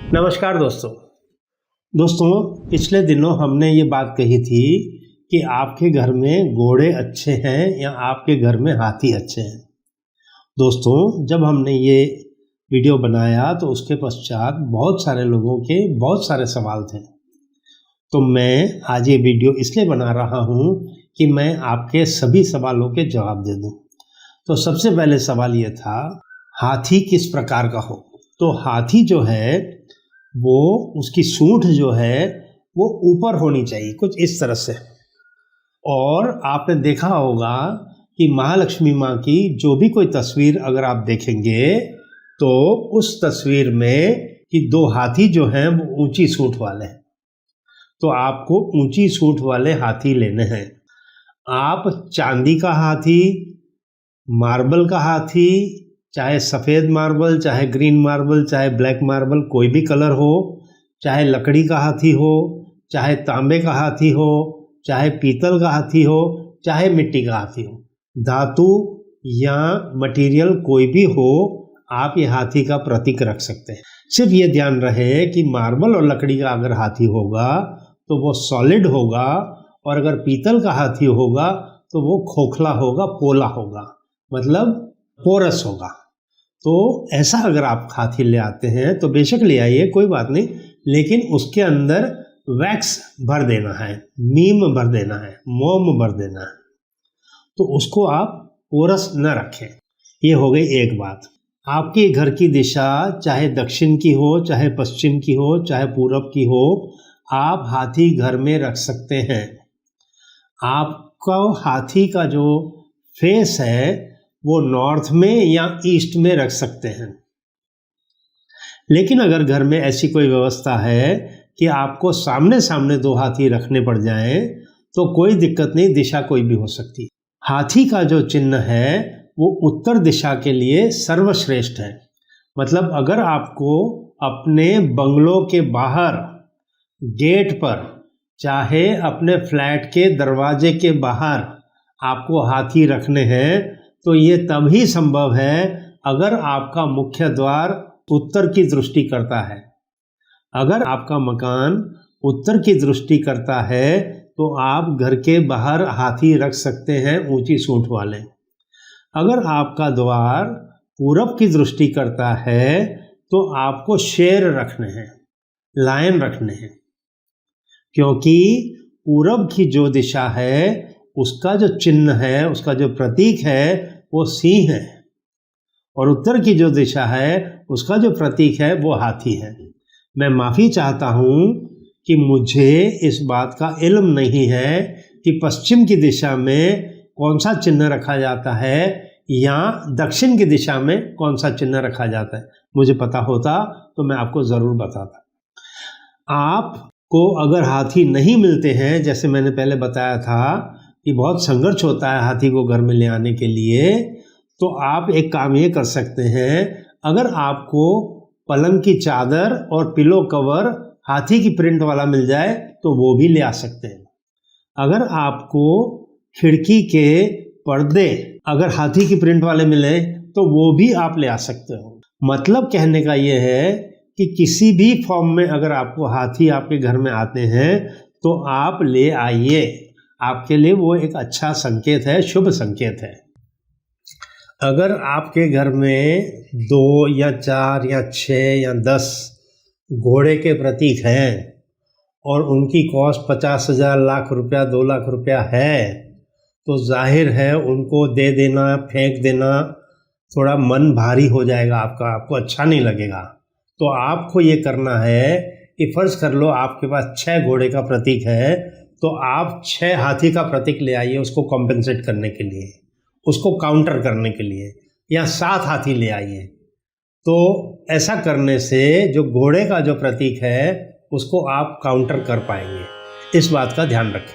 नमस्कार दोस्तों पिछले दिनों हमने ये बात कही थी कि आपके घर में घोड़े अच्छे हैं या आपके घर में हाथी अच्छे हैं। दोस्तों, जब हमने ये वीडियो बनाया तो उसके पश्चात बहुत सारे लोगों के बहुत सारे सवाल थे। तो मैं आज ये वीडियो इसलिए बना रहा हूँ कि मैं आपके सभी सवालों के जवाब दे दूँ। तो सबसे पहले सवाल ये था, हाथी किस प्रकार का हो। तो हाथी जो है वो, उसकी सूंड जो है वो ऊपर होनी चाहिए, कुछ इस तरह से। और आपने देखा होगा कि महालक्ष्मी माँ की जो भी कोई तस्वीर अगर आप देखेंगे तो उस तस्वीर में कि दो हाथी जो हैं वो ऊंची सूंड वाले हैं। तो आपको ऊंची सूंड वाले हाथी लेने हैं। आप चांदी का हाथी, मार्बल का हाथी, चाहे सफ़ेद मार्बल, चाहे ग्रीन मार्बल, चाहे ब्लैक मार्बल, कोई भी कलर हो, चाहे लकड़ी का हाथी हो, चाहे तांबे का हाथी हो, चाहे पीतल का हाथी हो, चाहे मिट्टी का हाथी हो, धातु या मटेरियल कोई भी हो, आप ये हाथी का प्रतीक रख सकते हैं। सिर्फ ये ध्यान रहे कि मार्बल और लकड़ी का अगर हाथी होगा तो वो सॉलिड होगा, और अगर पीतल का हाथी होगा तो वो खोखला होगा, पोला होगा, मतलब पोरस होगा। तो ऐसा अगर आप हाथी ले आते हैं तो बेशक ले आइए, कोई बात नहीं, लेकिन उसके अंदर वैक्स भर देना है, मीम भर देना है, मोम भर देना है। तो उसको आप पोरस न रखें। ये हो गई एक बात। आपके घर की दिशा चाहे दक्षिण की हो, चाहे पश्चिम की हो, चाहे पूरब की हो, आप हाथी घर में रख सकते हैं। आपका हाथी का जो फेस है वो नॉर्थ में या ईस्ट में रख सकते हैं। लेकिन अगर घर में ऐसी कोई व्यवस्था है कि आपको सामने सामने दो हाथी रखने पड़ जाएं तो कोई दिक्कत नहीं, दिशा कोई भी हो सकती है। हाथी का जो चिन्ह है वो उत्तर दिशा के लिए सर्वश्रेष्ठ है। मतलब अगर आपको अपने बंगलों के बाहर गेट पर, चाहे अपने फ्लैट के दरवाजे के बाहर आपको हाथी रखने हैं तो ये तभी संभव है अगर आपका मुख्य द्वार उत्तर की दृष्टि करता है। अगर आपका मकान उत्तर की दृष्टि करता है तो आप घर के बाहर हाथी रख सकते हैं, ऊंची सूंड वाले। अगर आपका द्वार पूरब की दृष्टि करता है तो आपको शेर रखने हैं, लायन रखने हैं, क्योंकि पूरब की जो दिशा है उसका जो चिन्ह है, उसका जो प्रतीक है वो सिंह है, और उत्तर की जो दिशा है उसका जो प्रतीक है वो हाथी है। मैं माफ़ी चाहता हूँ कि मुझे इस बात का इल्म नहीं है कि पश्चिम की दिशा में कौन सा चिन्ह रखा जाता है या दक्षिण की दिशा में कौन सा चिन्ह रखा जाता है। मुझे पता होता तो मैं आपको ज़रूर बताता। आपको अगर हाथी नहीं मिलते हैं, जैसे मैंने पहले बताया था कि बहुत संघर्ष होता है हाथी को घर में ले आने के लिए, तो आप एक काम ये कर सकते हैं, अगर आपको पलंग की चादर और पिलो कवर हाथी की प्रिंट वाला मिल जाए तो वो भी ले आ सकते हैं। अगर आपको खिड़की के पर्दे अगर हाथी की प्रिंट वाले मिले तो वो भी आप ले आ सकते हो। मतलब कहने का ये है कि किसी भी फॉर्म में अगर आपको हाथी आपके घर में आते हैं तो आप ले आइए। आपके लिए वो एक अच्छा संकेत है, शुभ संकेत है। अगर आपके घर में 2 या 4 या 6 या 10 घोड़े के प्रतीक हैं और उनकी कॉस्ट 50,000, लाख रुपया, 2 लाख रुपया है, तो जाहिर है उनको दे देना, फेंक देना, थोड़ा मन भारी हो जाएगा आपका, आपको अच्छा नहीं लगेगा। तो आपको ये करना है कि फ़र्ज़ कर लो आपके पास 6 घोड़े का प्रतीक है, तो आप 6 हाथी का प्रतीक ले आइए उसको कॉम्पेंसेट करने के लिए, उसको काउंटर करने के लिए, या 7 हाथी ले आइए। तो ऐसा करने से जो घोड़े का जो प्रतीक है उसको आप काउंटर कर पाएंगे। इस बात का ध्यान रखें।